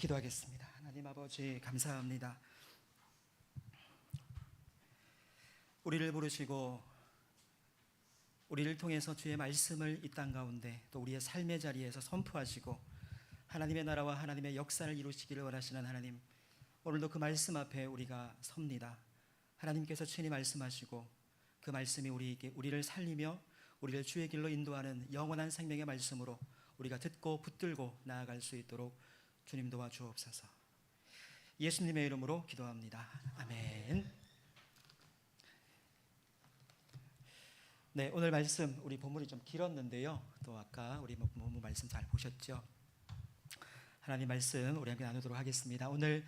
기도하겠습니다. 하나님 아버지 감사합니다. 우리를 부르시고 우리를 통해서 주의 말씀을 이 땅 가운데 또 우리의 삶의 자리에서 선포하시고 하나님의 나라와 하나님의 역사를 이루시기를 원하시는 하나님, 오늘도 그 말씀 앞에 우리가 섭니다. 하나님께서 친히 말씀하시고 그 말씀이 우리를 살리며 우리를 주의 길로 인도하는 영원한 생명의 말씀으로 우리가 듣고 붙들고 나아갈 수 있도록 주님 도와주옵소서. 예수님의 이름으로 기도합니다. 아멘. 네, 오늘 말씀 우리 본문이 좀 길었는데요, 또 아까 우리 본문 말씀 잘 보셨죠? 하나님 말씀 우리 함께 나누도록 하겠습니다. 오늘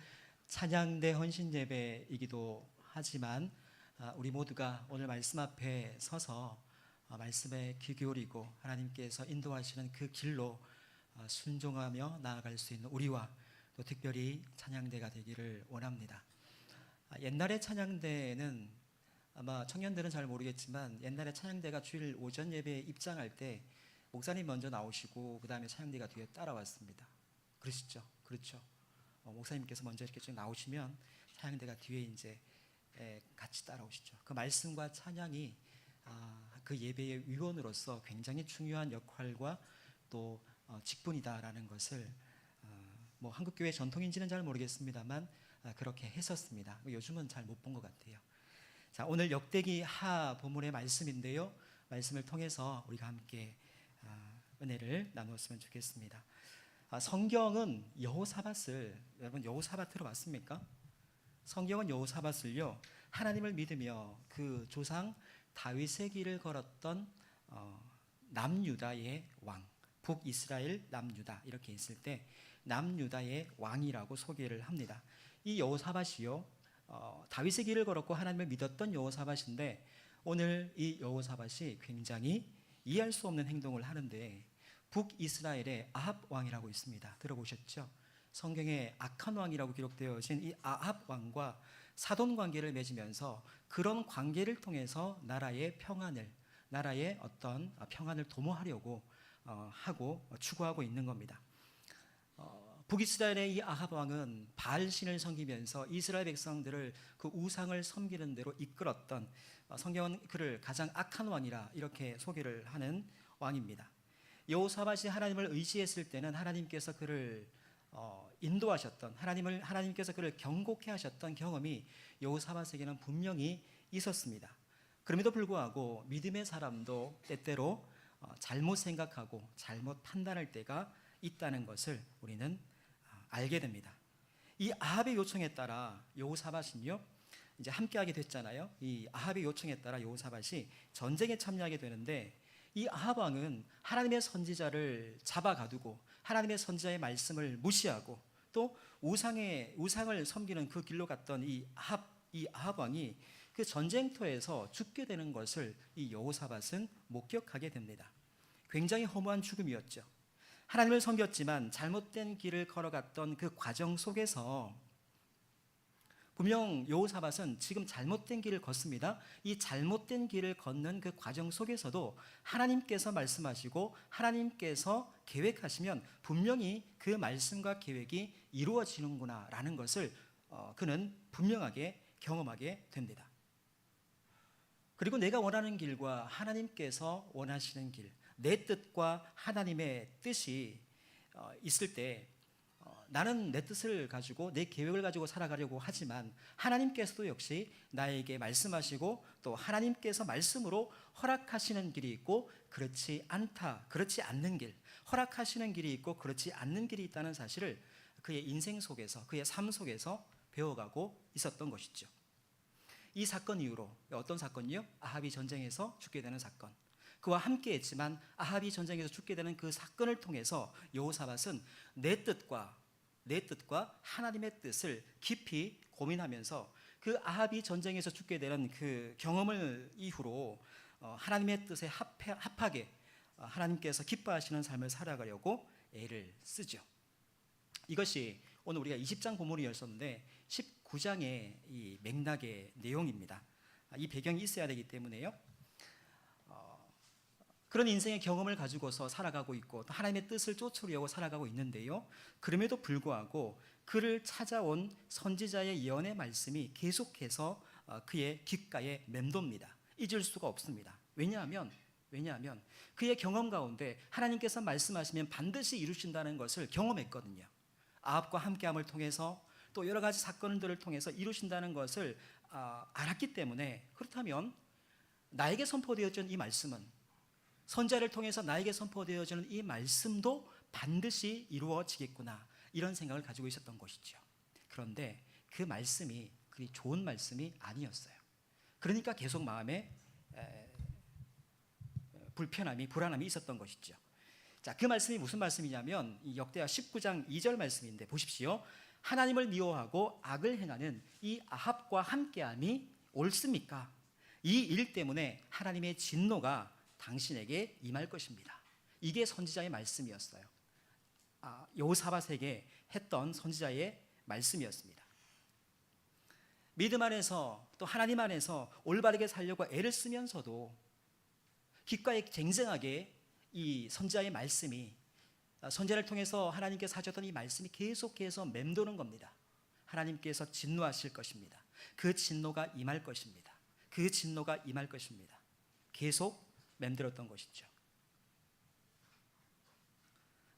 찬양대 헌신 예배이기도 하지만 우리 모두가 오늘 말씀 앞에 서서 말씀에 귀 기울이고 하나님께서 인도하시는 그 길로 순종하며 나아갈 수 있는 우리와 또 특별히 찬양대가 되기를 원합니다. 옛날의 찬양대는 아마 청년들은 잘 모르겠지만 옛날에 찬양대가 주일 오전 예배에 입장할 때 목사님 먼저 나오시고 그 다음에 찬양대가 뒤에 따라왔습니다. 그러시죠? 그렇죠? 목사님께서 먼저 이렇게 쭉 나오시면 찬양대가 뒤에 이제 같이 따라오시죠. 그 말씀과 찬양이 그 예배의 위원으로서 굉장히 중요한 역할과 또 직분이다라는 것을 뭐 한국교회 전통인지는 잘 모르겠습니다만 그렇게 했었습니다. 요즘은 잘 못 본 것 같아요. 자, 오늘 역대기 하 본문의 말씀인데요, 말씀을 통해서 우리가 함께 은혜를 나누었으면 좋겠습니다. 성경은 여호사밧을, 여러분 여호사밧 들어봤습니까? 성경은 여호사밧을요, 하나님을 믿으며 그 조상 다윗의 길을 걸었던 남유다의 왕, 북이스라엘 남유다 이렇게 있을 때 남유다의 왕이라고 소개를 합니다. 이 여호사밧이요, 다윗의 길을 걸었고 하나님을 믿었던 여호사밧인데 오늘 이 여호사밧이 굉장히 이해할 수 없는 행동을 하는데 북이스라엘의 아합 왕이라고 있습니다. 들어보셨죠? 성경에 악한 왕이라고 기록되어진 이 아합 왕과 사돈 관계를 맺으면서 그런 관계를 통해서 나라의 평안을, 나라의 어떤 평안을 도모하려고 하고 추구하고 있는 겁니다. 북이스라엘의 이 아합 왕은 바알신을 섬기면서 이스라엘 백성들을 그 우상을 섬기는 대로 이끌었던, 성경은 그를 가장 악한 왕이라 이렇게 소개를 하는 왕입니다. 여호사밧이 하나님을 의지했을 때는 하나님께서 그를 인도하셨던, 하나님께서 그를 경고케 하셨던 경험이 여호사밧에게는 분명히 있었습니다. 그럼에도 불구하고 믿음의 사람도 때때로 잘못 생각하고 잘못 판단할 때가 있다는 것을 우리는 알게 됩니다. 이 아합의 요청에 따라 여호사밧은요, 이제 함께하게 됐잖아요. 이 아합의 요청에 따라 여호사밧이 전쟁에 참여하게 되는데 이 아합 왕은 하나님의 선지자를 잡아가두고 하나님의 선지자의 말씀을 무시하고 또 우상을 섬기는 그 길로 갔던 이 아합 왕이 그 전쟁터에서 죽게 되는 것을 이 여호사밧은 목격하게 됩니다. 굉장히 허무한 죽음이었죠. 하나님을 섬겼지만 잘못된 길을 걸어갔던 그 과정 속에서 분명 여호사밧은 지금 잘못된 길을 걷습니다. 이 잘못된 길을 걷는 그 과정 속에서도 하나님께서 말씀하시고 하나님께서 계획하시면 분명히 그 말씀과 계획이 이루어지는구나 라는 것을 그는 분명하게 경험하게 됩니다. 그리고 내가 원하는 길과 하나님께서 원하시는 길, 내 뜻과 하나님의 뜻이 있을 때 나는 내 뜻을 가지고 내 계획을 가지고 살아가려고 하지만 하나님께서도 역시 나에게 말씀하시고 또 하나님께서 말씀으로 허락하시는 길이 있고 그렇지 않는 길, 허락하시는 길이 있고 그렇지 않는 길이 있다는 사실을 그의 인생 속에서, 그의 삶 속에서 배워가고 있었던 것이죠. 이 사건 이후로, 어떤 사건이요? 아합이 전쟁에서 죽게 되는 사건, 그와 함께 했지만 아합이 전쟁에서 죽게 되는 그 사건을 통해서 여호사밧은 내 뜻과 하나님의 뜻을 깊이 고민하면서 그 아합이 전쟁에서 죽게 되는 그 경험을 이후로 하나님의 뜻에 합하게 하나님께서 기뻐하시는 삶을 살아가려고 애를 쓰죠. 이것이 오늘 우리가 20장 본문이었었는데 19장의 이 맥락의 내용입니다. 이 배경이 있어야 되기 때문에요. 그런 인생의 경험을 가지고서 살아가고 있고 또 하나님의 뜻을 쫓으려고 살아가고 있는데요, 그럼에도 불구하고 그를 찾아온 선지자의 예언의 말씀이 계속해서 그의 귓가에 맴돕니다. 잊을 수가 없습니다. 왜냐하면 그의 경험 가운데 하나님께서 말씀하시면 반드시 이루신다는 것을 경험했거든요. 아합과 함께함을 통해서 또 여러 가지 사건들을 통해서 이루신다는 것을 알았기 때문에, 그렇다면 나에게 선포되어진 이 말씀은, 선지자를 통해서 나에게 선포되어지는 이 말씀도 반드시 이루어지겠구나, 이런 생각을 가지고 있었던 것이죠. 그런데 그 말씀이 그리 좋은 말씀이 아니었어요. 그러니까 계속 마음에 불편함이, 불안함이 있었던 것이죠. 자, 그 말씀이 무슨 말씀이냐면 이 역대하 19장 2절 말씀인데 보십시오. 하나님을 미워하고 악을 행하는 이 아합과 함께함이 옳습니까? 이 일 때문에 하나님의 진노가 당신에게 임할 것입니다. 이게 선지자의 말씀이었어요. 여호사밧에게 했던 선지자의 말씀이었습니다. 믿음 안에서 또 하나님 안에서 올바르게 살려고 애를 쓰면서도 귓가에 쟁쟁하게 이 선지자의 말씀이, 선지자를 통해서 하나님께서 하셨던 이 말씀이 계속해서 맴도는 겁니다. 하나님께서 진노하실 것입니다. 그 진노가 임할 것입니다. 그 진노가 임할 것입니다. 계속 맴들었던 것이죠.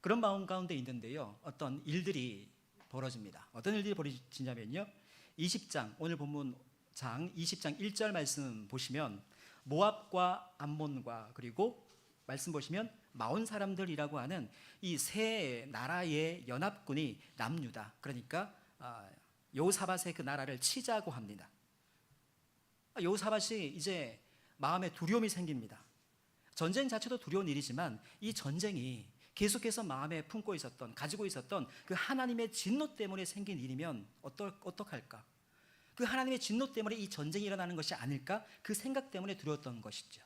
그런 마음 가운데 있는데요, 어떤 일들이 벌어집니다. 어떤 일들이 벌어지냐면요, 20장, 오늘 본문 장 20장 1절 말씀 보시면 모압과 암몬과 그리고 말씀 보시면 마온 사람들이라고 하는 이 세 나라의 연합군이 남유다, 그러니까 여호사밧의 그 나라를 치자고 합니다. 여호사밧이 이제 마음에 두려움이 생깁니다. 전쟁 자체도 두려운 일이지만 이 전쟁이 계속해서 마음에 품고 있었던, 가지고 있었던 그 하나님의 진노 때문에 생긴 일이면 어떡할까? 그 하나님의 진노 때문에 이 전쟁이 일어나는 것이 아닐까? 그 생각 때문에 두려웠던 것이죠.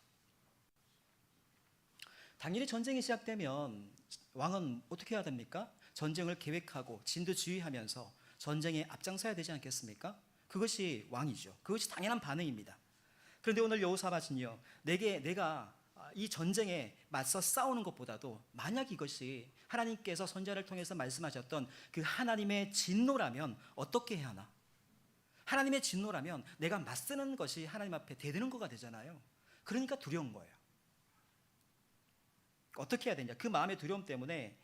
당연히 전쟁이 시작되면 왕은 어떻게 해야 됩니까? 전쟁을 계획하고 진두지휘하면서 전쟁에 앞장서야 되지 않겠습니까? 그것이 왕이죠. 그것이 당연한 반응입니다. 그런데 오늘 여호사밧은요, 내가 이 전쟁에 맞서 싸우는 것보다도 만약 이것이 하나님께서 선지자를 통해서 말씀하셨던 그 하나님의 진노라면 어떻게 해야 하나? 하나님의 진노라면 내가 맞서는 것이 하나님 앞에 대드는 거가 되잖아요. 그러니까 두려운 거예요. 어떻게 해야 되냐? 그 마음의 두려움 때문에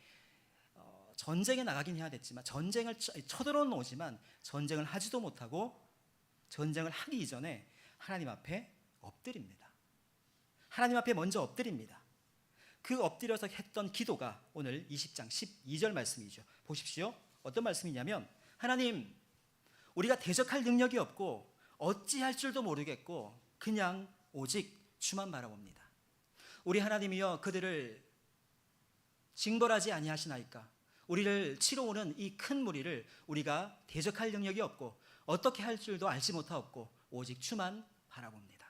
전쟁에 나가긴 해야 됐지만, 전쟁을 쳐들어오지만 전쟁을 하지도 못하고 전쟁을 하기 이전에 하나님 앞에 엎드립니다. 하나님 앞에 먼저 엎드립니다. 그 엎드려서 했던 기도가 오늘 20장 12절 말씀이죠. 보십시오. 어떤 말씀이냐면, 하나님, 우리가 대적할 능력이 없고 어찌할 줄도 모르겠고 그냥 오직 주만 바라봅니다. 우리 하나님이여, 그들을 징벌하지 아니하시나이까? 우리를 치러 오는 이 큰 무리를 우리가 대적할 능력이 없고 어떻게 할 줄도 알지 못하옵고 오직 주만 바라봅니다.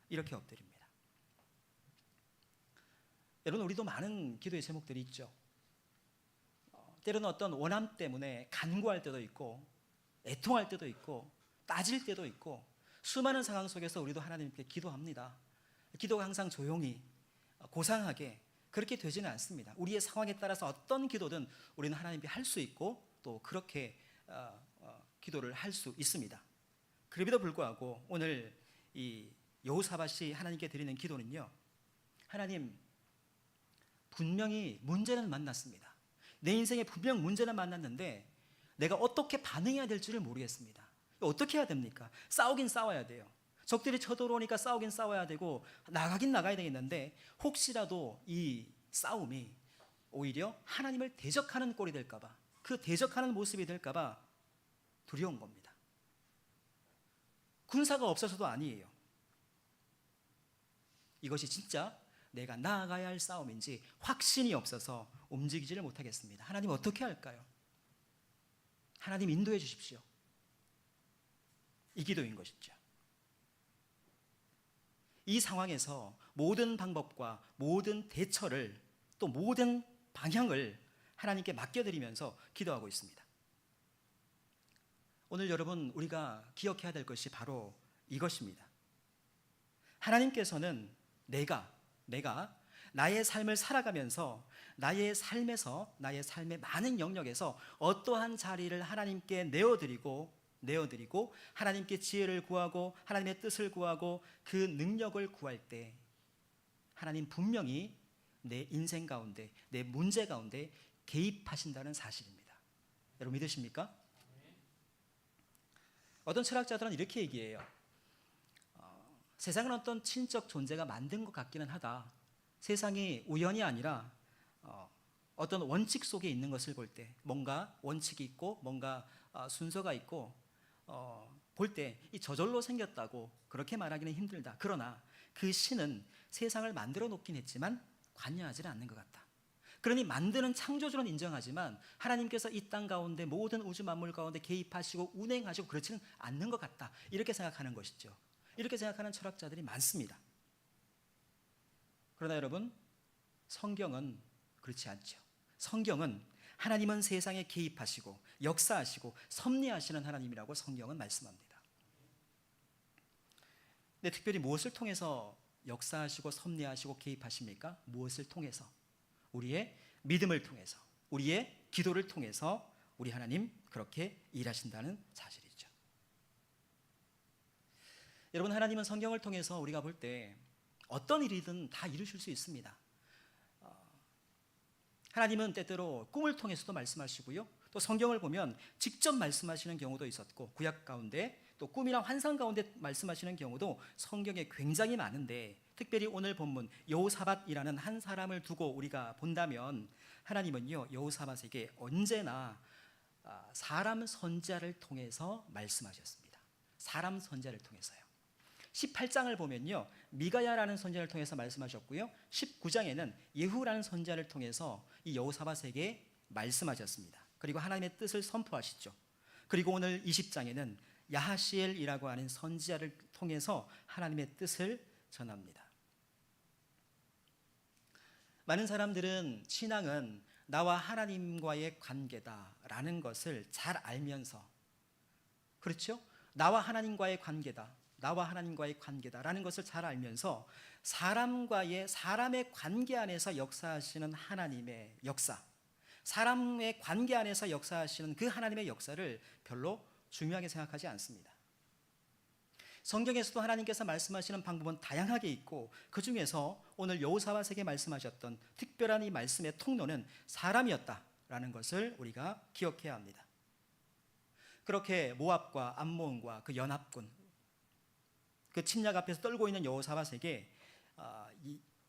이렇게 엎드립니다. 여러분, 우리도 많은 기도의 제목들이 있죠. 때로는 어떤 원함 때문에 간구할 때도 있고 애통할 때도 있고 따질 때도 있고, 수많은 상황 속에서 우리도 하나님께 기도합니다. 기도가 항상 조용히 고상하게 그렇게 되지는 않습니다. 우리의 상황에 따라서 어떤 기도든 우리는 하나님께 할 수 있고 또 그렇게 기도를 할 수 있습니다. 그럼에도 불구하고 오늘 이 여호사밧이 하나님께 드리는 기도는요, 하나님, 분명히 문제는 만났습니다. 내 인생에 분명 문제는 만났는데 내가 어떻게 반응해야 될지를 모르겠습니다. 어떻게 해야 됩니까? 싸우긴 싸워야 돼요. 적들이 쳐들어오니까 싸우긴 싸워야 되고 나가긴 나가야 되겠는데, 혹시라도 이 싸움이 오히려 하나님을 대적하는 꼴이 될까 봐, 그 대적하는 모습이 될까 봐 두려운 겁니다. 군사가 없어서도 아니에요. 이것이 진짜 내가 나아가야 할 싸움인지 확신이 없어서 움직이지를 못하겠습니다. 하나님, 어떻게 할까요? 하나님, 인도해 주십시오. 이 기도인 것이죠. 이 상황에서 모든 방법과 모든 대처를, 또 모든 방향을 하나님께 맡겨드리면서 기도하고 있습니다. 오늘 여러분, 우리가 기억해야 될 것이 바로 이것입니다. 하나님께서는 내가 나의 삶을 살아가면서 나의 삶의 많은 영역에서 어떠한 자리를 하나님께 내어드리고 하나님께 지혜를 구하고 하나님의 뜻을 구하고 그 능력을 구할 때 하나님 분명히 내 인생 가운데, 내 문제 가운데 개입하신다는 사실입니다. 여러분 믿으십니까? 어떤 철학자들은 이렇게 얘기해요. 세상은 어떤 친적 존재가 만든 것 같기는 하다. 세상이 우연이 아니라 어떤 원칙 속에 있는 것을 볼 때, 뭔가 원칙이 있고 뭔가 순서가 있고 볼 때 이 저절로 생겼다고 그렇게 말하기는 힘들다. 그러나 그 신은 세상을 만들어 놓긴 했지만 관여하지는 않는 것 같다. 그러니 만드는 창조주는 인정하지만 하나님께서 이 땅 가운데 모든 우주 만물 가운데 개입하시고 운행하시고 그렇지는 않는 것 같다. 이렇게 생각하는 것이죠. 이렇게 생각하는 철학자들이 많습니다. 그러나 여러분, 성경은 그렇지 않죠. 성경은 하나님은 세상에 개입하시고 역사하시고 섭리하시는 하나님이라고 성경은 말씀합니다. 근데 특별히 무엇을 통해서 역사하시고 섭리하시고 개입하십니까? 무엇을 통해서? 우리의 믿음을 통해서, 우리의 기도를 통해서 우리 하나님 그렇게 일하신다는 사실이죠. 여러분, 하나님은 성경을 통해서 우리가 볼 때 어떤 일이든 다 이루실 수 있습니다. 하나님은 때때로 꿈을 통해서도 말씀하시고요, 또 성경을 보면 직접 말씀하시는 경우도 있었고, 구약 가운데 또 꿈이나 환상 가운데 말씀하시는 경우도 성경에 굉장히 많은데, 특별히 오늘 본문 여호사밧이라는 한 사람을 두고 우리가 본다면 하나님은요, 여호사밧에게 언제나 사람 선지자를 통해서 말씀하셨습니다. 사람 선지자를 통해서요. 18장을 보면요, 미가야라는 선지자를 통해서 말씀하셨고요, 19장에는 예후라는 선지자를 통해서 이 여호사밧에게 말씀하셨습니다. 그리고 하나님의 뜻을 선포하시죠. 그리고 오늘 20장에는 야하시엘이라고 하는 선지자를 통해서 하나님의 뜻을 전합니다. 많은 사람들은 신앙은 나와 하나님과의 관계다라는 것을 잘 알면서, 그렇죠? 나와 하나님과의 관계다라는 것을 잘 알면서 사람의 관계 안에서 역사하시는 하나님의 역사, 사람의 관계 안에서 역사하시는 그 하나님의 역사를 별로 중요하게 생각하지 않습니다. 성경에서도 하나님께서 말씀하시는 방법은 다양하게 있고, 그 중에서 오늘 여호사밧에게 말씀하셨던 특별한 이 말씀의 통로는 사람이었다라는 것을 우리가 기억해야 합니다. 그렇게 모압과 암몬과 그 연합군, 그 침략 앞에서 떨고 있는 여호사밧에게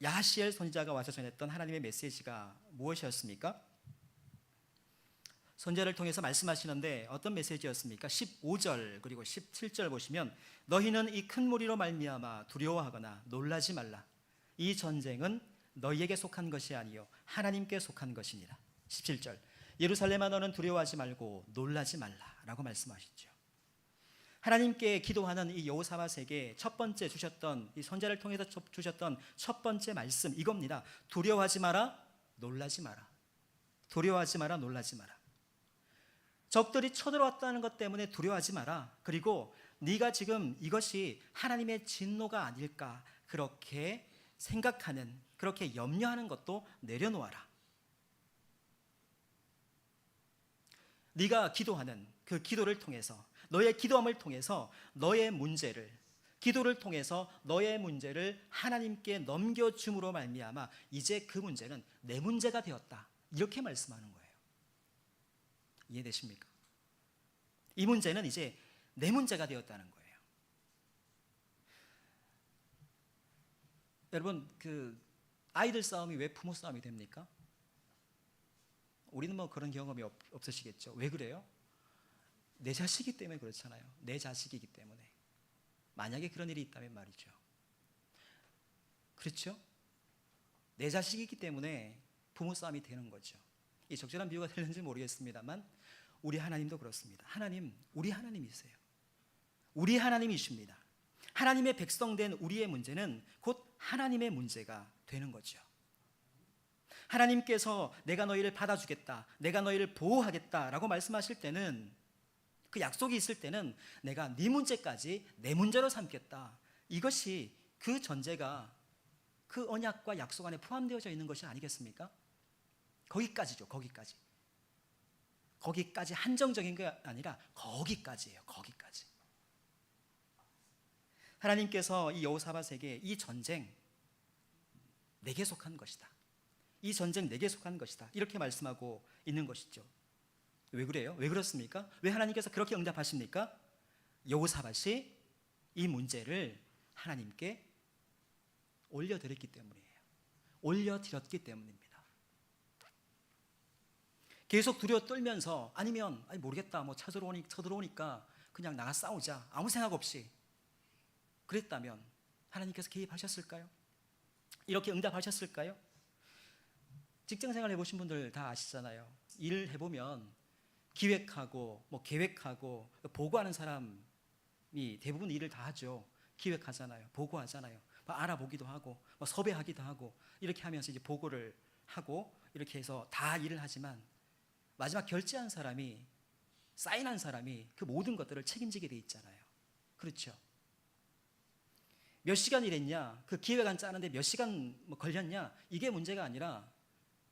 야하시엘 선지자가 와서 전했던 하나님의 메시지가 무엇이었습니까? 선지자를 통해서 말씀하시는데 어떤 메시지였습니까? 15절 그리고 17절 보시면, 너희는 이 큰 무리로 말미암아 두려워하거나 놀라지 말라. 이 전쟁은 너희에게 속한 것이 아니요 하나님께 속한 것이니라. 17절, 예루살렘아 너는 두려워하지 말고 놀라지 말라라고 말씀하시죠. 하나님께 기도하는 이 여호사밧에게 첫 번째 주셨던, 이 선지자를 통해서 주셨던 첫 번째 말씀 이겁니다. 두려워하지 마라, 놀라지 마라. 두려워하지 마라, 놀라지 마라. 적들이 쳐들어왔다는 것 때문에 두려워하지 마라. 그리고 네가 지금 이것이 하나님의 진노가 아닐까 그렇게 생각하는, 그렇게 염려하는 것도 내려놓아라. 네가 기도하는 그 기도를 통해서, 너의 기도함을 통해서 기도를 통해서 너의 문제를 하나님께 넘겨줌으로 말미암아 이제 그 문제는 내 문제가 되었다, 이렇게 말씀하는 거예요. 이해되십니까? 이 문제는 이제 내 문제가 되었다는 거예요. 여러분, 그 아이들 싸움이 왜 부모 싸움이 됩니까? 우리는 뭐 그런 경험이 없으시겠죠. 왜 그래요? 내 자식이기 때문에 그렇잖아요. 내 자식이기 때문에. 만약에 그런 일이 있다면 말이죠. 그렇죠? 내 자식이기 때문에 부모 싸움이 되는 거죠. 이 적절한 비유가 되는지 모르겠습니다만 우리 하나님도 그렇습니다. 하나님, 우리 하나님이세요. 우리 하나님이십니다. 하나님의 백성된 우리의 문제는 곧 하나님의 문제가 되는 거죠. 하나님께서 내가 너희를 받아주겠다, 내가 너희를 보호하겠다라고 말씀하실 때는, 그 약속이 있을 때는 내가 네 문제까지 내 문제로 삼겠다, 이것이 그 전제가 그 언약과 약속 안에 포함되어져 있는 것이 아니겠습니까? 거기까지죠. 거기까지 한정적인 게 아니라 거기까지예요. 거기까지. 하나님께서 이 여호사밧에게 이 전쟁 내게 속한 것이다. 이 전쟁 내게 속한 것이다. 이렇게 말씀하고 있는 것이죠. 왜 그래요? 왜 그렇습니까? 왜 하나님께서 그렇게 응답하십니까? 여호사밧이 이 문제를 하나님께 올려드렸기 때문이에요. 올려드렸기 때문입니다. 계속 두려워 떨면서 아니면 모르겠다 쳐들어오니까 그냥 나가 싸우자 아무 생각 없이 그랬다면 하나님께서 개입하셨을까요? 이렇게 응답하셨을까요? 직장생활 해보신 분들 다 아시잖아요. 일을 해보면 기획하고 계획하고 보고하는 사람이 대부분 일을 다 하죠. 기획하잖아요. 보고하잖아요. 알아보기도 하고 섭외하기도 하고 이렇게 하면서 이제 보고를 하고 이렇게 해서 다 일을 하지만 마지막 결제한 사람이 사인한 사람이 그 모든 것들을 책임지게 돼 있잖아요. 그렇죠? 몇 시간 일했냐, 그 기획안 짜는데 몇 시간 걸렸냐, 이게 문제가 아니라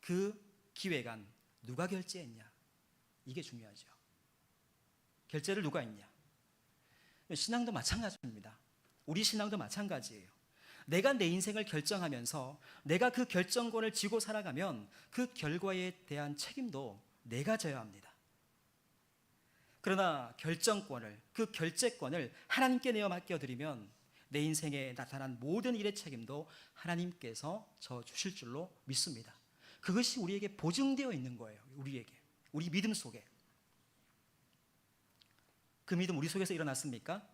그 기획안 누가 결제했냐, 이게 중요하죠. 결제를 누가 했냐. 신앙도 마찬가지입니다. 우리 신앙도 마찬가지예요. 내가 내 인생을 결정하면서 내가 그 결정권을 쥐고 살아가면 그 결과에 대한 책임도 내가 져야 합니다. 그러나 결정권을, 그 결재권을 하나님께 내어 맡겨드리면 내 인생에 나타난 모든 일의 책임도 하나님께서 져 주실 줄로 믿습니다. 그것이 우리에게 보증되어 있는 거예요. 우리 믿음 속에. 그 믿음 우리 속에서 일어났습니까?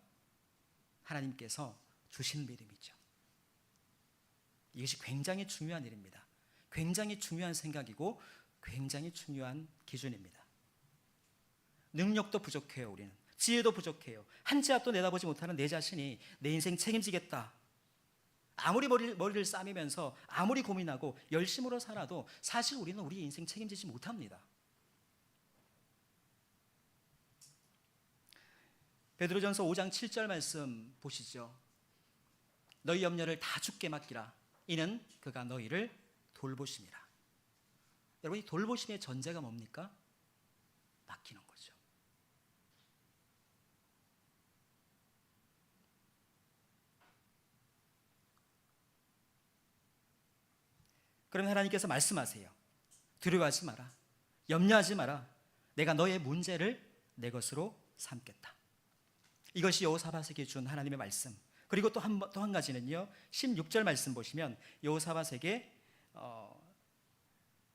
하나님께서 주신 믿음이죠. 이것이 굉장히 중요한 일입니다. 굉장히 중요한 생각이고 굉장히 중요한 기준입니다. 능력도 부족해요. 우리는 지혜도 부족해요. 한 치 앞도 내다보지 못하는 내 자신이 내 인생 책임지겠다, 아무리 머리를 싸매면서 아무리 고민하고 열심으로 살아도 사실 우리는 우리 인생 책임지지 못합니다. 베드로전서 5장 7절 말씀 보시죠. 너희 염려를 다 주께 맡기라. 이는 그가 너희를 돌보심이라. 여러분, 이 돌보심의 전제가 뭡니까? 맡기는 거죠. 그럼 하나님께서 말씀하세요. 두려워하지 마라. 염려하지 마라. 내가 너의 문제를 내 것으로 삼겠다. 이것이 여호사밧에게 준 하나님의 말씀. 그리고 또 한 가지는요, 16절 말씀 보시면 여호사밧에게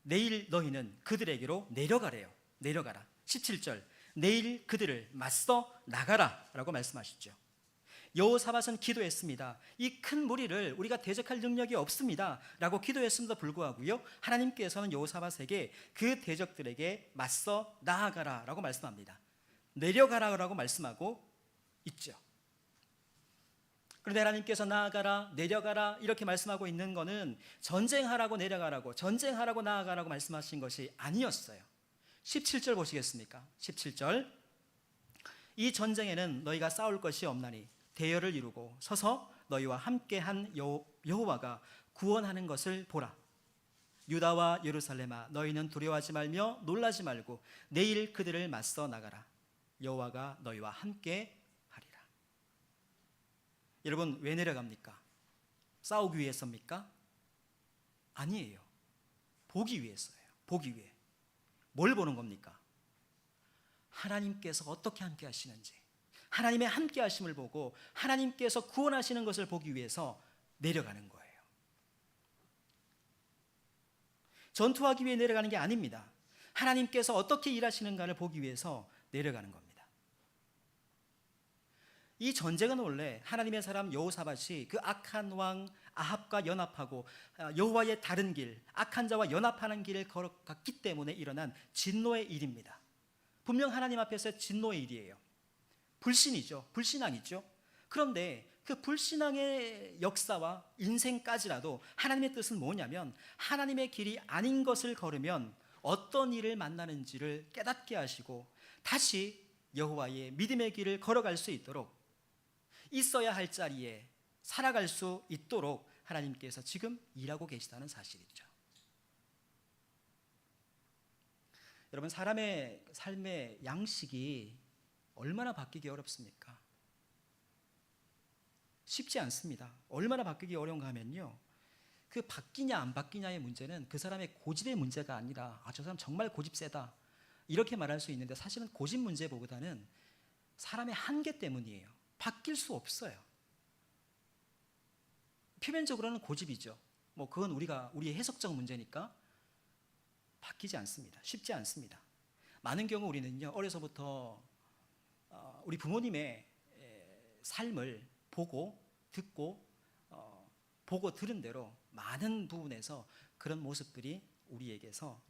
내일 너희는 그들에게로 내려가래요. 내려가라. 17절 내일 그들을 맞서 나가라 라고 말씀하시죠. 여호사밧은 기도했습니다. 이 큰 무리를 우리가 대적할 능력이 없습니다 라고 기도했음에도 불구하고요, 하나님께서는 여호사밧에게 그 대적들에게 맞서 나아가라 라고 말씀합니다. 내려가라 라고 말씀하고 있죠. 그런데 하나님께서 나아가라, 내려가라 이렇게 말씀하고 있는 것은 전쟁하라고 내려가라고, 전쟁하라고 나아가라고 말씀하신 것이 아니었어요. 17절 보시겠습니까? 17절 이 전쟁에는 너희가 싸울 것이 없나니 대열을 이루고 서서 너희와 함께한 여호와가 구원하는 것을 보라. 유다와 예루살렘아, 너희는 두려워하지 말며 놀라지 말고 내일 그들을 맞서 나가라. 여호와가 너희와 함께 하리라. 여러분, 왜 내려갑니까? 싸우기 위해서입니까? 아니에요. 보기 위해서예요. 보기 위해. 뭘 보는 겁니까? 하나님께서 어떻게 함께 하시는지, 하나님의 함께 하심을 보고 하나님께서 구원하시는 것을 보기 위해서 내려가는 거예요. 전투하기 위해 내려가는 게 아닙니다. 하나님께서 어떻게 일하시는가를 보기 위해서 내려가는 겁니다. 이 전쟁은 원래 하나님의 사람 여호사밧이 그 악한 왕 아합과 연합하고 여호와의 다른 길, 악한 자와 연합하는 길을 걸어갔기 때문에 일어난 진노의 일입니다. 분명 하나님 앞에서 진노의 일이에요. 불신이죠. 불신앙이죠. 그런데 그 불신앙의 역사와 인생까지라도 하나님의 뜻은 뭐냐면, 하나님의 길이 아닌 것을 걸으면 어떤 일을 만나는지를 깨닫게 하시고 다시 여호와의 믿음의 길을 걸어갈 수 있도록, 있어야 할 자리에 살아갈 수 있도록 하나님께서 지금 일하고 계시다는 사실이죠. 여러분, 사람의 삶의 양식이 얼마나 바뀌기 어렵습니까? 쉽지 않습니다. 얼마나 바뀌기 어려운가 하면요, 그 바뀌냐 안 바뀌냐의 문제는 그 사람의 고집의 문제가 아니라 저 사람 정말 고집 세다 이렇게 말할 수 있는데, 사실은 고집 문제보다는 사람의 한계 때문이에요. 바뀔 수 없어요. 표면적으로는 고집이죠. 그건 우리의 해석적 문제니까 바뀌지 않습니다. 쉽지 않습니다. 많은 경우 우리는요, 어려서부터 우리 부모님의 삶을 보고 듣고 보고 들은 대로 많은 부분에서 그런 모습들이 우리에게서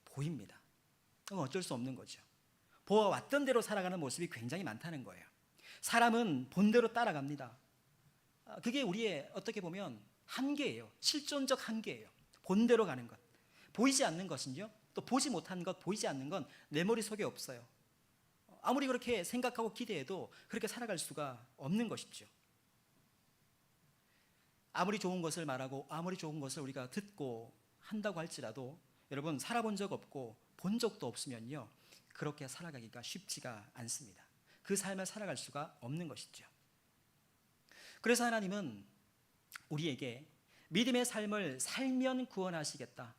보입니다. 그건 어쩔 수 없는 거죠. 보아왔던 대로 살아가는 모습이 굉장히 많다는 거예요. 사람은 본대로 따라갑니다. 그게 우리의 어떻게 보면 한계예요. 실존적 한계예요. 본대로 가는 것. 보이지 않는 것은요, 또 보지 못한 것, 보이지 않는 건 내 머릿속에 없어요. 아무리 그렇게 생각하고 기대해도 그렇게 살아갈 수가 없는 것이죠. 아무리 좋은 것을 말하고 아무리 좋은 것을 우리가 듣고 한다고 할지라도 여러분, 살아본 적 없고 본 적도 없으면요, 그렇게 살아가기가 쉽지가 않습니다. 그 삶을 살아갈 수가 없는 것이죠. 그래서 하나님은 우리에게 믿음의 삶을 살면 구원하시겠다,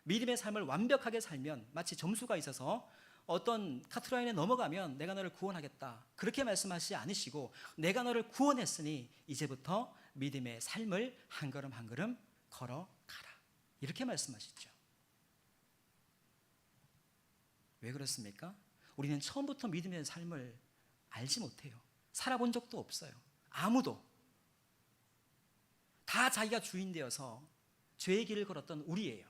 믿음의 삶을 완벽하게 살면, 마치 점수가 있어서 어떤 카트라인에 넘어가면 내가 너를 구원하겠다 그렇게 말씀하시지 않으시고, 내가 너를 구원했으니 이제부터 믿음의 삶을 한 걸음 한 걸음 걸어가라 이렇게 말씀하시죠. 왜 그렇습니까? 우리는 처음부터 믿음의 삶을 알지 못해요. 살아본 적도 없어요. 아무도. 다 자기가 주인 되어서 죄의 길을 걸었던 우리예요.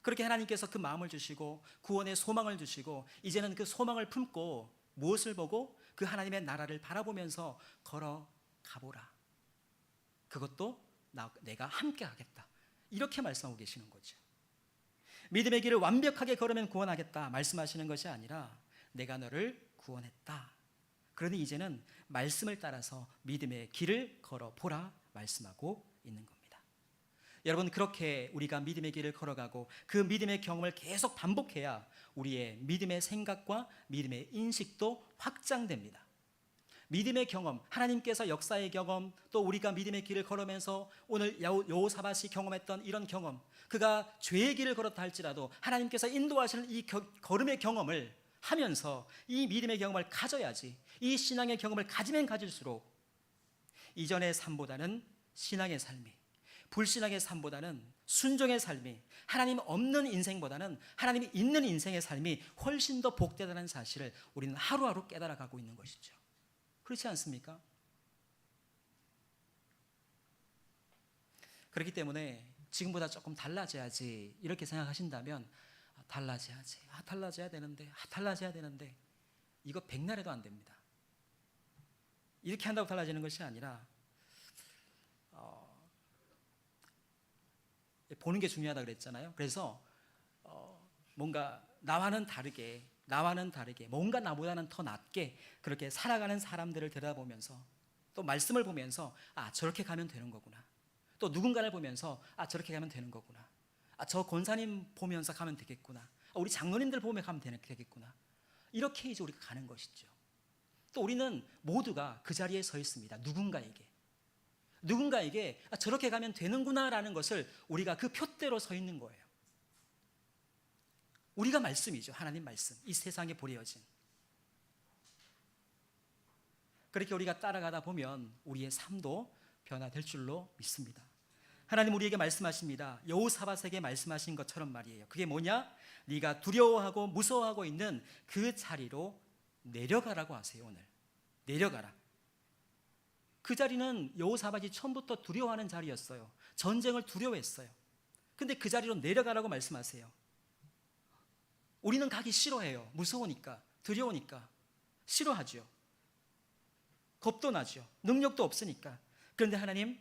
그렇게 하나님께서 그 마음을 주시고 구원의 소망을 주시고, 이제는 그 소망을 품고 무엇을 보고? 그 하나님의 나라를 바라보면서 걸어가보라. 그것도 내가 함께 하겠다 이렇게 말씀하고 계시는 거죠. 믿음의 길을 완벽하게 걸으면 구원하겠다 말씀하시는 것이 아니라 내가 너를 구원했다, 그러니 이제는 말씀을 따라서 믿음의 길을 걸어보라 말씀하고 있는 겁니다. 여러분, 그렇게 우리가 믿음의 길을 걸어가고 그 믿음의 경험을 계속 반복해야 우리의 믿음의 생각과 믿음의 인식도 확장됩니다. 믿음의 경험, 하나님께서 역사의 경험, 또 우리가 믿음의 길을 걸으면서 오늘 여호사밧이 경험했던 이런 경험, 그가 죄의 길을 걸었다 할지라도 하나님께서 인도하시는 이 걸음의 경험을 하면서 이 믿음의 경험을 가져야지, 이 신앙의 경험을 가지면 가질수록 이전의 삶보다는 신앙의 삶이, 불신앙의 삶보다는 순종의 삶이, 하나님 없는 인생보다는 하나님이 있는 인생의 삶이 훨씬 더 복되다는 사실을 우리는 하루하루 깨달아가고 있는 것이죠. 그렇지 않습니까? 그렇기 때문에 지금보다 조금 달라져야지 이렇게 생각하신다면 달라져야 되는데 이거 백날해도 안 됩니다. 이렇게 한다고 달라지는 것이 아니라 보는 게 중요하다 그랬잖아요. 그래서 뭔가 나와는 다르게 뭔가 나보다는 더 낫게 그렇게 살아가는 사람들을 들여다보면서, 또 말씀을 보면서 저렇게 가면 되는 거구나, 또 누군가를 보면서 저렇게 가면 되는 거구나, 저 권사님 보면서 가면 되겠구나, 우리 장로님들 보면 가면 되겠구나, 이렇게 이제 우리가 가는 것이죠. 또 우리는 모두가 그 자리에 서 있습니다. 누군가에게 저렇게 가면 되는구나라는 것을 우리가 그 표대로 서 있는 거예요. 우리가 말씀이죠. 하나님 말씀, 이 세상에 버려진. 그렇게 우리가 따라가다 보면 우리의 삶도 변화될 줄로 믿습니다. 하나님 우리에게 말씀하십니다. 여호사밧에게 말씀하신 것처럼 말이에요. 그게 뭐냐? 네가 두려워하고 무서워하고 있는 그 자리로 내려가라고 하세요. 오늘 내려가라. 그 자리는 여호사밧이 처음부터 두려워하는 자리였어요. 전쟁을 두려워했어요. 근데 그 자리로 내려가라고 말씀하세요. 우리는 가기 싫어해요. 무서우니까, 두려우니까 싫어하죠. 겁도 나죠. 능력도 없으니까. 그런데 하나님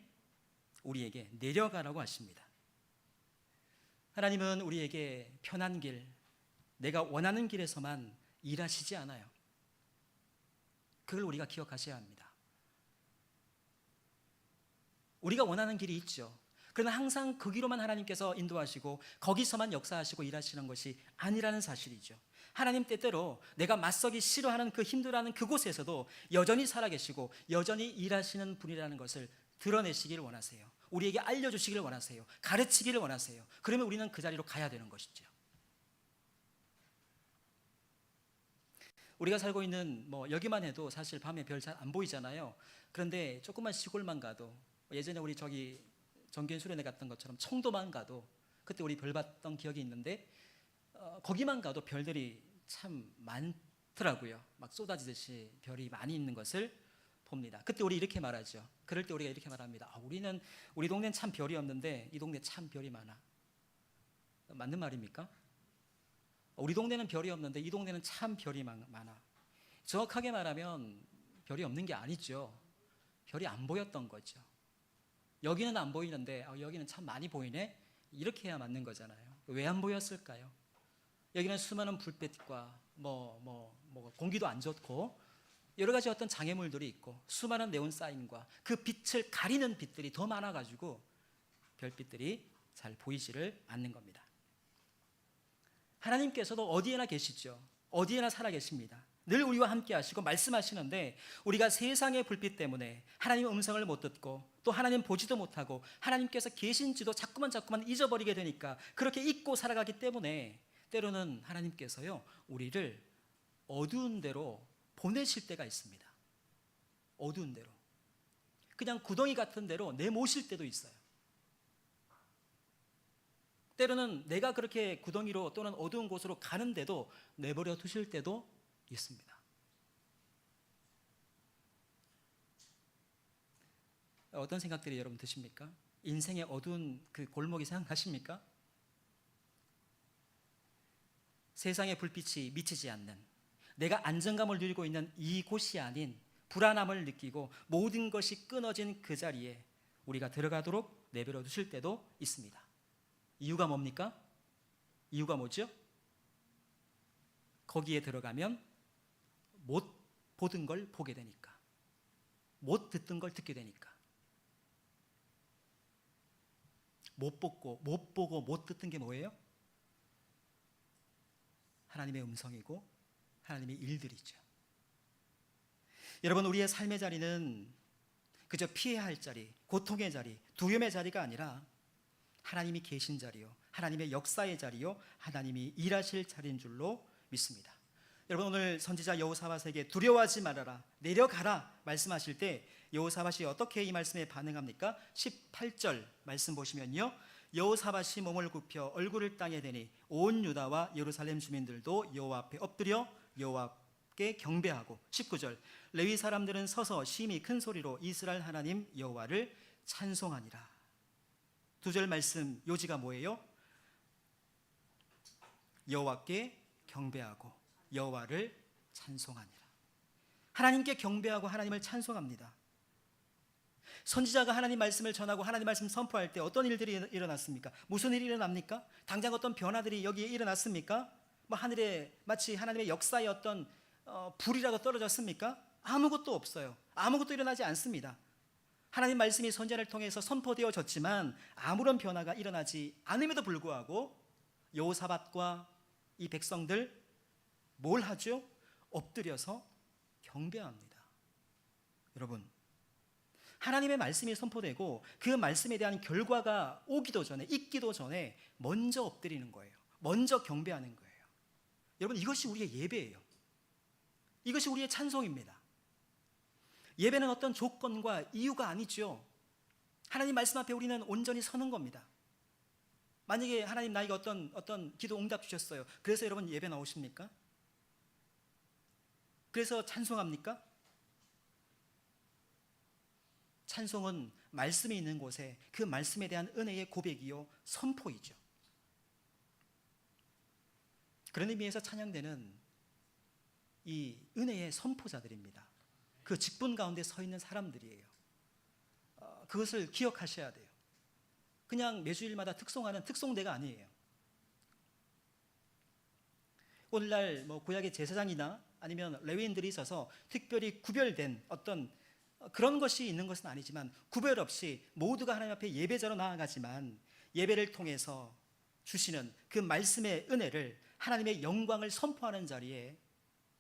우리에게 내려가라고 하십니다. 하나님은 우리에게 편한 길, 내가 원하는 길에서만 일하시지 않아요. 그걸 우리가 기억하셔야 합니다. 우리가 원하는 길이 있죠. 그러나 항상 그 길로만 하나님께서 인도하시고 거기서만 역사하시고 일하시는 것이 아니라는 사실이죠. 하나님 때때로 내가 맞서기 싫어하는 그 힘들어하는 그곳에서도 여전히 살아계시고 여전히 일하시는 분이라는 것을 드러내시기를 원하세요. 우리에게 알려주시기를 원하세요. 가르치기를 원하세요. 그러면 우리는 그 자리로 가야 되는 것이죠. 우리가 살고 있는 여기만 해도 사실 밤에 별 잘 안 보이잖아요. 그런데 조금만 시골만 가도, 예전에 우리 저기 정기인 수련회 갔던 것처럼 청도만 가도 그때 우리 별 봤던 기억이 있는데 거기만 가도 별들이 참 많더라고요. 막 쏟아지듯이 별이 많이 있는 것을 봅니다. 그때 우리 이렇게 말하죠. 그럴 때 우리가 이렇게 말합니다. 우리 동네는 참 별이 없는데 이 동네 참 별이 많아. 맞는 말입니까? 우리 동네는 별이 없는데 이 동네는 참 별이 많아. 정확하게 말하면 별이 없는 게 아니죠. 별이 안 보였던 거죠. 여기는 안 보이는데 여기는 참 많이 보이네. 이렇게 해야 맞는 거잖아요. 왜 안 보였을까요? 여기는 수많은 불빛과 공기도 안 좋고 여러 가지 어떤 장애물들이 있고 수많은 네온 사인과 그 빛을 가리는 빛들이 더 많아가지고 별빛들이 잘 보이지를 않는 겁니다. 하나님께서도 어디에나 계시죠. 어디에나 살아계십니다. 늘 우리와 함께 하시고 말씀하시는데 우리가 세상의 불빛 때문에 하나님의 음성을 못 듣고 또 하나님 보지도 못하고 하나님께서 계신지도 자꾸만 잊어버리게 되니까 그렇게 잊고 살아가기 때문에 때로는 하나님께서요 우리를 어두운 데로 보내실 때가 있습니다. 어두운 데로, 그냥 구덩이 같은 데로 내모실 때도 있어요. 때로는 내가 그렇게 구덩이로 또는 어두운 곳으로 가는데도 내버려 두실 때도 있습니다. 어떤 생각들이 여러분 드십니까? 인생의 어두운 그 골목이 생각하십니까? 세상의 불빛이 미치지 않는, 내가 안정감을 누리고 있는 이곳이 아닌 불안함을 느끼고 모든 것이 끊어진 그 자리에 우리가 들어가도록 내버려 두실 때도 있습니다. 이유가 뭡니까? 이유가 뭐죠? 거기에 들어가면 못 보던 걸 보게 되니까, 못 듣던 걸 듣게 되니까. 못 보고 못 듣던 게 뭐예요? 하나님의 음성이고 하나님의 일들이죠. 여러분, 우리의 삶의 자리는 그저 피해야 할 자리, 고통의 자리, 두려움의 자리가 아니라 하나님이 계신 자리요, 하나님의 역사의 자리요, 하나님이 일하실 자리인 줄로 믿습니다. 여러분, 오늘 선지자 여호사밧에게 두려워하지 말아라, 내려가라 말씀하실 때 여호사밧이 어떻게 이 말씀에 반응합니까? 18절 말씀 보시면요, 여호사밧이 몸을 굽혀 얼굴을 땅에 대니 온 유다와 예루살렘 주민들도 여호와 앞에 엎드려 여호와께 경배하고, 19절 레위 사람들은 서서 심히 큰 소리로 이스라엘 하나님 여호와를 찬송하니라. 두 절 말씀 요지가 뭐예요? 여호와께 경배하고 여호와를 찬송하니라. 하나님께 경배하고 하나님을 찬송합니다. 선지자가 하나님 말씀을 전하고 하나님 말씀 선포할 때 어떤 일들이 일어났습니까? 무슨 일이 일어납니까? 당장 어떤 변화들이 여기에 일어났습니까? 하늘에 마치 하나님의 역사의 어떤 불이라도 떨어졌습니까? 아무것도 없어요. 아무것도 일어나지 않습니다. 하나님 말씀이 선지자를 통해서 선포되어졌지만 아무런 변화가 일어나지 않음에도 불구하고 여호사밧과 이 백성들 뭘 하죠? 엎드려서 경배합니다. 여러분, 하나님의 말씀이 선포되고 그 말씀에 대한 결과가 오기도 전에, 있기도 전에 먼저 엎드리는 거예요. 먼저 경배하는 거예요. 여러분, 이것이 우리의 예배예요. 이것이 우리의 찬송입니다. 예배는 어떤 조건과 이유가 아니죠. 하나님 말씀 앞에 우리는 온전히 서는 겁니다. 만약에 하나님 나에게 어떤 기도 응답 주셨어요. 그래서 여러분 예배 나오십니까? 그래서 찬송합니까? 찬송은 말씀이 있는 곳에 그 말씀에 대한 은혜의 고백이요, 선포이죠. 그런 의미에서 찬양대는 이 은혜의 선포자들입니다. 그 직분 가운데 서 있는 사람들이에요. 그것을 기억하셔야 돼요. 그냥 매주일마다 특송하는 특송대가 아니에요. 오늘날 구약의 제사장이나 아니면 레위인들이 있어서 특별히 구별된 어떤 그런 것이 있는 것은 아니지만 구별 없이 모두가 하나님 앞에 예배자로 나아가지만 예배를 통해서 주시는 그 말씀의 은혜를, 하나님의 영광을 선포하는 자리에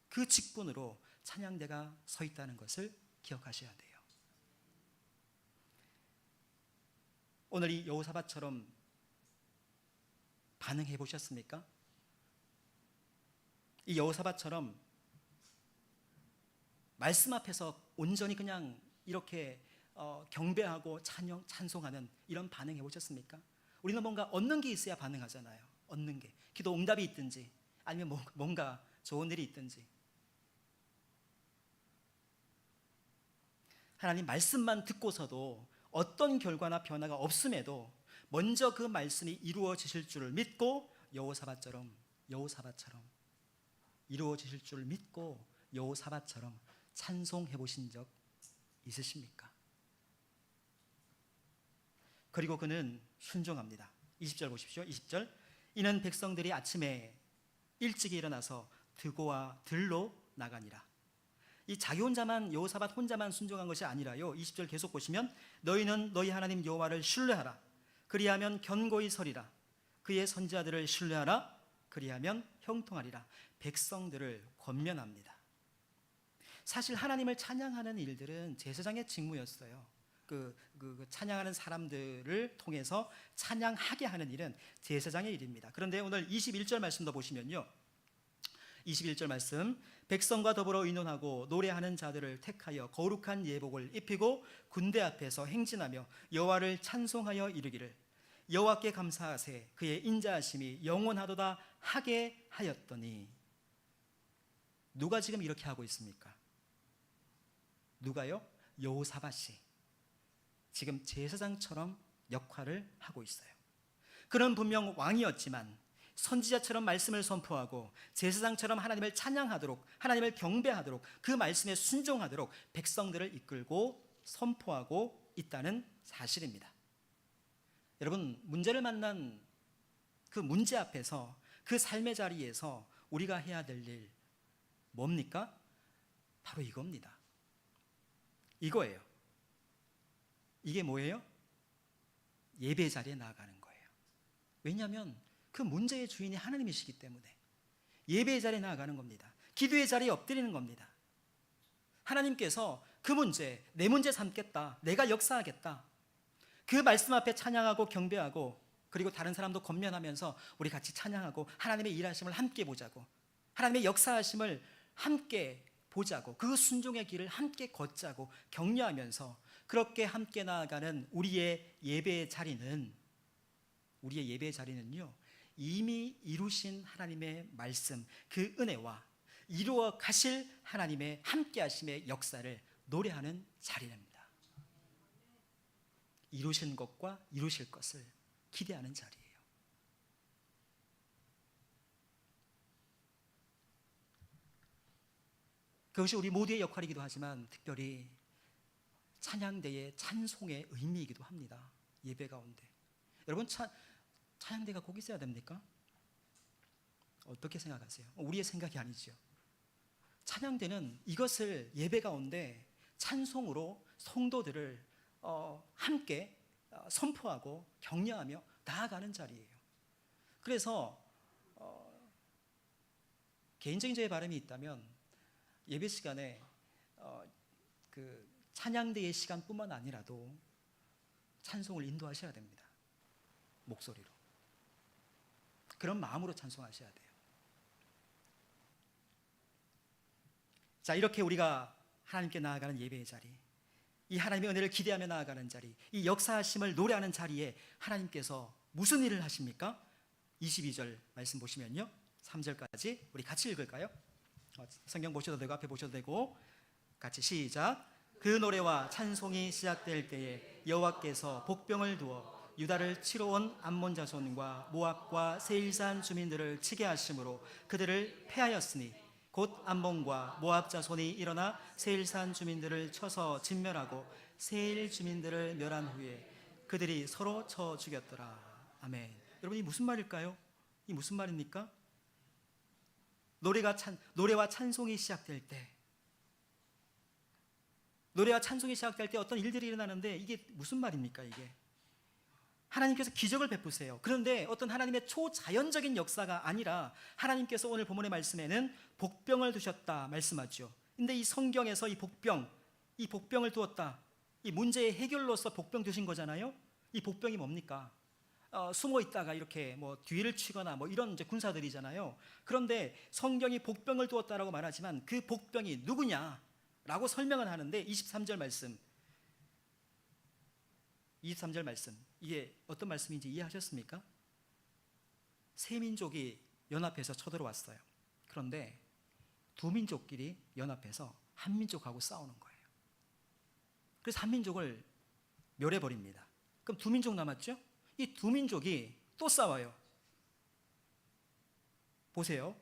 그 직분으로 찬양대가 서 있다는 것을 기억하셔야 돼요. 오늘 이 여호사밧처럼 반응해 보셨습니까? 이 여호사밧처럼 말씀 앞에서 온전히 그냥 이렇게 경배하고 찬송하는 이런 반응해 보셨습니까? 우리는 뭔가 얻는 게 있어야 반응하잖아요. 얻는 게, 기도 응답이 있든지 아니면 뭔가 좋은 일이 있든지. 하나님 말씀만 듣고서도 어떤 결과나 변화가 없음에도 먼저 그 말씀이 이루어지실 줄을 믿고 여호사밧처럼 이루어지실 줄을 믿고 여호사밧처럼 찬송해 보신 적 있으십니까? 그리고 그는 순종합니다. 20절 보십시오. 20절. 이는 백성들이 아침에 일찍 일어나서 드고와 들로 나가니라. 이 자기 혼자만, 여호사밧 혼자만 순종한 것이 아니라요, 20절 계속 보시면 너희는 너희 하나님 여호와를 신뢰하라. 그리하면 견고히 서리라. 그의 선지자들을 신뢰하라. 그리하면 형통하리라. 백성들을 권면합니다. 사실 하나님을 찬양하는 일들은 제사장의 직무였어요. 그 찬양하는 사람들을 통해서 찬양하게 하는 일은 제사장의 일입니다. 그런데 오늘 21절 말씀도 보시면요, 21절 말씀, 백성과 더불어 의논하고 노래하는 자들을 택하여 거룩한 예복을 입히고 군대 앞에서 행진하며 여호와를 찬송하여 이르기를 여호와께 감사하세 그의 인자하심이 영원하도다 하게 하였더니. 누가 지금 이렇게 하고 있습니까? 누가요? 여호사밧이 지금 제사장처럼 역할을 하고 있어요. 그는 분명 왕이었지만 선지자처럼 말씀을 선포하고 제사장처럼 하나님을 찬양하도록, 하나님을 경배하도록, 그 말씀에 순종하도록 백성들을 이끌고 선포하고 있다는 사실입니다. 여러분, 문제를 만난 그 문제 앞에서, 그 삶의 자리에서 우리가 해야 될 일 뭡니까? 바로 이겁니다. 이거예요. 이게 뭐예요? 예배 자리에 나아가는 거예요. 왜냐하면 그 문제의 주인이 하나님이시기 때문에 예배의 자리에 나아가는 겁니다. 기도의 자리에 엎드리는 겁니다. 하나님께서 그 문제, 내 문제 삼겠다, 내가 역사하겠다, 그 말씀 앞에 찬양하고 경배하고, 그리고 다른 사람도 권면하면서 우리 같이 찬양하고 하나님의 일하심을 함께 보자고, 하나님의 역사하심을 함께 보자고, 그 순종의 길을 함께 걷자고 격려하면서 그렇게 함께 나아가는 우리의 예배의 자리는요, 이미 이루신 하나님의 말씀, 그 은혜와 이루어 가실 하나님의 함께 하심의 역사를 노래하는 자리입니다. 이루신 것과 이루실 것을 기대하는 자리예요. 그것이 우리 모두의 역할이기도 하지만 특별히 찬양대의 찬송의 의미이기도 합니다. 예배 가운데. 여러분, 찬양대가 꼭 있어야 됩니까? 어떻게 생각하세요? 우리의 생각이 아니죠. 찬양대는 이것을 예배 가운데 찬송으로 성도들을 함께 선포하고 격려하며 나아가는 자리예요. 그래서 개인적인 저의 바람이 있다면 예배 시간에 그 찬양대의 시간뿐만 아니라도 찬송을 인도하셔야 됩니다. 목소리로. 그런 마음으로 찬송하셔야 돼요. 자, 이렇게 우리가 하나님께 나아가는 예배의 자리, 이 하나님의 은혜를 기대하며 나아가는 자리, 이 역사하심을 노래하는 자리에 하나님께서 무슨 일을 하십니까? 22절 말씀 보시면요, 3절까지 우리 같이 읽을까요? 성경 보셔도 되고 앞에 보셔도 되고 같이 시작. 그 노래와 찬송이 시작될 때에 여호와께서 복병을 두어 유다를 치러 온 암몬 자손과 모압과 세일산 주민들을 치게 하심으로 그들을 패하였으니 곧 암몬과 모압 자손이 일어나 세일산 주민들을 쳐서 진멸하고 세일 주민들을 멸한 후에 그들이 서로 쳐 죽였더라. 아멘. 여러분, 이 무슨 말일까요? 이 무슨 말입니까? 노래와 찬송이 시작될 때, 노래와 찬송이 시작될 때 어떤 일들이 일어나는데 이게 무슨 말입니까 이게? 하나님께서 기적을 베푸세요. 그런데 어떤 하나님의 초자연적인 역사가 아니라 하나님께서 오늘 본문의 말씀에는 복병을 두셨다 말씀하죠. 근데 이 성경에서 이 복병을 두었다, 이 문제의 해결로서 복병 두신 거잖아요. 이 복병이 뭡니까? 숨어 있다가 이렇게 뭐 뒤를 치거나 뭐 이런 이제 군사들이잖아요. 그런데 성경이 복병을 두었다라고 말하지만 그 복병이 누구냐라고 설명을 하는데 23절 말씀 이게 어떤 말씀인지 이해하셨습니까? 세 민족이 연합해서 쳐들어왔어요. 그런데 두 민족끼리 연합해서 한 민족하고 싸우는 거예요. 그래서 한 민족을 멸해버립니다. 그럼 두 민족 남았죠? 이 두 민족이 또 싸워요. 보세요.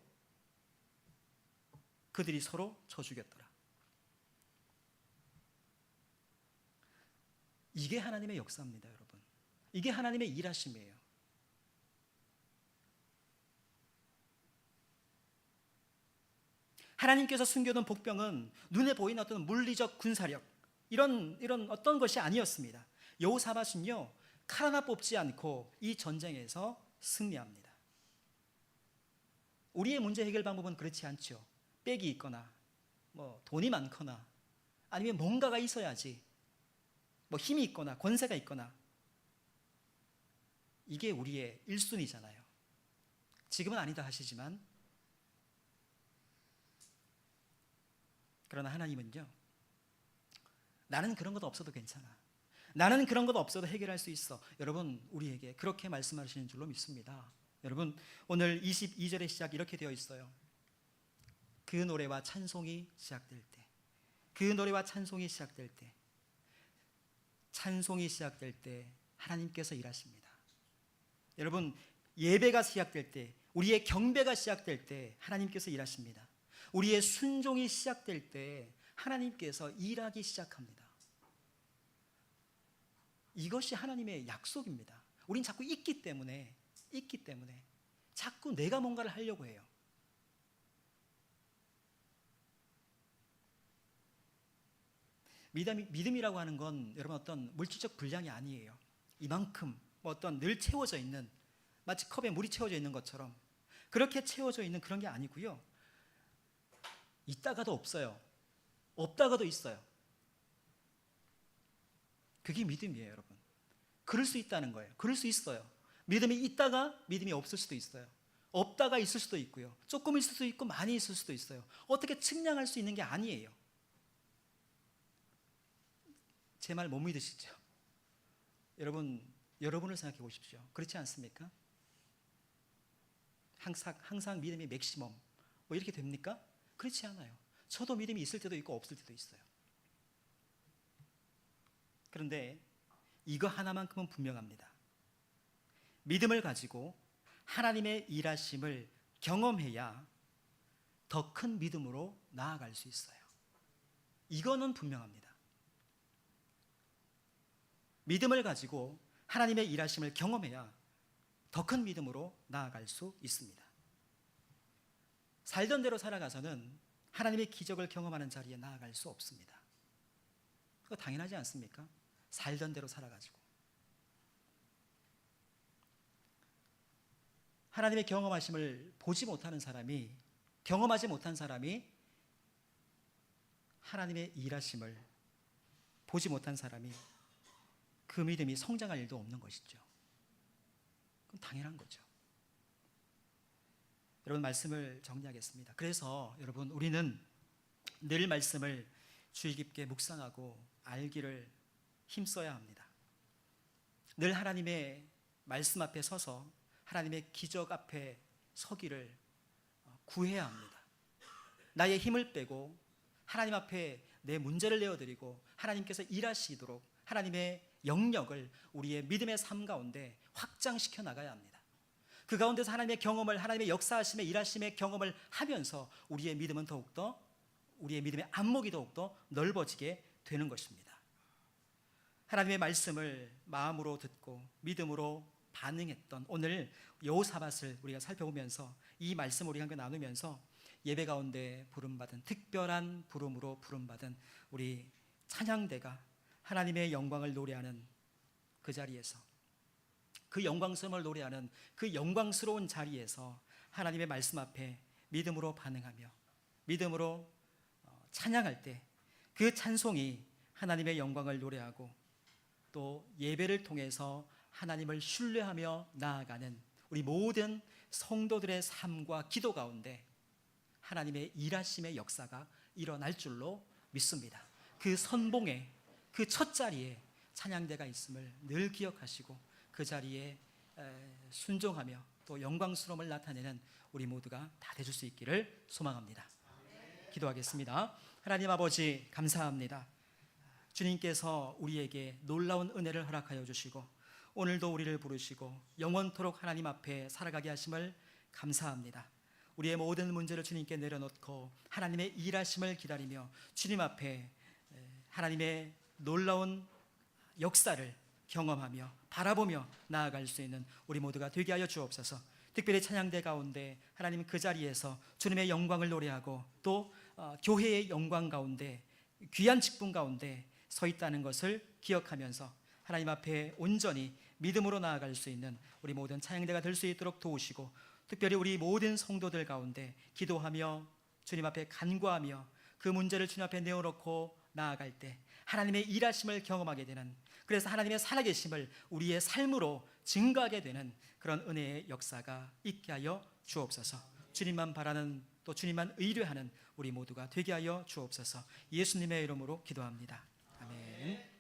그들이 서로 쳐 죽였더라. 이게 하나님의 역사입니다, 여러분. 이게 하나님의 일하심이에요. 하나님께서 숨겨둔 복병은 눈에 보이는 어떤 물리적 군사력 이런 어떤 것이 아니었습니다. 여호사밧은요 칼 하나 뽑지 않고 이 전쟁에서 승리합니다. 우리의 문제 해결 방법은 그렇지 않죠. 빽이 있거나 뭐 돈이 많거나 아니면 뭔가가 있어야지, 뭐 힘이 있거나 권세가 있거나, 이게 우리의 1순위잖아요. 지금은 아니다 하시지만, 그러나 하나님은요, 나는 그런 것 없어도 괜찮아, 나는 그런 것 없어도 해결할 수 있어, 여러분 우리에게 그렇게 말씀하시는 줄로 믿습니다. 여러분 오늘 22절의 시작 이렇게 되어 있어요. 그 노래와 찬송이 시작될 때, 그 노래와 찬송이 시작될 때, 찬송이 시작될 때 하나님께서 일하십니다. 여러분 예배가 시작될 때, 우리의 경배가 시작될 때 하나님께서 일하십니다. 우리의 순종이 시작될 때 하나님께서 일하기 시작합니다. 이것이 하나님의 약속입니다. 우린 자꾸 있기 때문에 자꾸 내가 뭔가를 하려고 해요. 믿음이라고 하는 건 여러분 어떤 물질적 분량이 아니에요. 이만큼 뭐 어떤 늘 채워져 있는, 마치 컵에 물이 채워져 있는 것처럼 그렇게 채워져 있는 그런 게 아니고요, 있다가도 없어요, 없다가도 있어요. 그게 믿음이에요, 여러분. 그럴 수 있다는 거예요. 그럴 수 있어요. 믿음이 있다가 믿음이 없을 수도 있어요. 없다가 있을 수도 있고요, 조금 있을 수도 있고 많이 있을 수도 있어요. 어떻게 측량할 수 있는 게 아니에요. 제 말 못 믿으시죠? 여러분을 생각해 보십시오. 그렇지 않습니까? 항상 믿음이 맥시멈 뭐 이렇게 됩니까? 그렇지 않아요. 저도 믿음이 있을 때도 있고 없을 때도 있어요. 그런데 이거 하나만큼은 분명합니다. 믿음을 가지고 하나님의 일하심을 경험해야 더 큰 믿음으로 나아갈 수 있어요. 이거는 분명합니다. 믿음을 가지고 하나님의 일하심을 경험해야 더 큰 믿음으로 나아갈 수 있습니다. 살던 대로 살아가서는 하나님의 기적을 경험하는 자리에 나아갈 수 없습니다. 그거 당연하지 않습니까? 살던 대로 살아가지고 하나님의 경험하심을 경험하지 못한 사람이 하나님의 일하심을 보지 못한 사람이 그 믿음이 성장할 일도 없는 것이죠. 그건 당연한 거죠. 여러분 말씀을 정리하겠습니다. 그래서 여러분 우리는 늘 말씀을 주의 깊게 묵상하고 알기를 힘써야 합니다. 늘 하나님의 말씀 앞에 서서 하나님의 기적 앞에 서기를 구해야 합니다. 나의 힘을 빼고 하나님 앞에 내 문제를 내어드리고 하나님께서 일하시도록 하나님의 영역을 우리의 믿음의 삶 가운데 확장시켜 나가야 합니다. 그 가운데서 하나님의 경험을, 하나님의 역사하심의 일하심의 경험을 하면서 우리의 믿음은 더욱더, 우리의 믿음의 안목이 더욱더 넓어지게 되는 것입니다. 하나님의 말씀을 마음으로 듣고 믿음으로 반응했던 오늘 여호사밧을 우리가 살펴보면서 이 말씀을 우리가 함께 나누면서 예배 가운데 부름받은, 특별한 부름으로 부름받은 우리 찬양대가 하나님의 영광을 노래하는 그 자리에서, 그 영광스러움을 노래하는 그 영광스러운 자리에서 하나님의 말씀 앞에 믿음으로 반응하며 믿음으로 찬양할 때 그 찬송이 하나님의 영광을 노래하고 또 예배를 통해서 하나님을 신뢰하며 나아가는 우리 모든 성도들의 삶과 기도 가운데 하나님의 일하심의 역사가 일어날 줄로 믿습니다. 그 선봉에, 그 첫 자리에 찬양대가 있음을 늘 기억하시고 그 자리에 순종하며 또 영광스러움을 나타내는 우리 모두가 다 되실 수 있기를 소망합니다. 기도하겠습니다. 하나님 아버지, 감사합니다. 주님께서 우리에게 놀라운 은혜를 허락하여 주시고 오늘도 우리를 부르시고 영원토록 하나님 앞에 살아가게 하심을 감사합니다. 우리의 모든 문제를 주님께 내려놓고 하나님의 일하심을 기다리며 주님 앞에 하나님의 놀라운 역사를 경험하며 바라보며 나아갈 수 있는 우리 모두가 되게 하여 주옵소서. 특별히 찬양대 가운데 하나님 그 자리에서 주님의 영광을 노래하고 또 교회의 영광 가운데 귀한 직분 가운데 서 있다는 것을 기억하면서 하나님 앞에 온전히 믿음으로 나아갈 수 있는 우리 모든 찬양대가 될 수 있도록 도우시고 특별히 우리 모든 성도들 가운데 기도하며 주님 앞에 간구하며 그 문제를 주님 앞에 내어놓고 나아갈 때 하나님의 일하심을 경험하게 되는, 그래서 하나님의 살아계심을 우리의 삶으로 증거하게 되는 그런 은혜의 역사가 있게 하여 주옵소서. 주님만 바라는 또 주님만 의뢰하는 우리 모두가 되게 하여 주옵소서. 예수님의 이름으로 기도합니다. 아멘.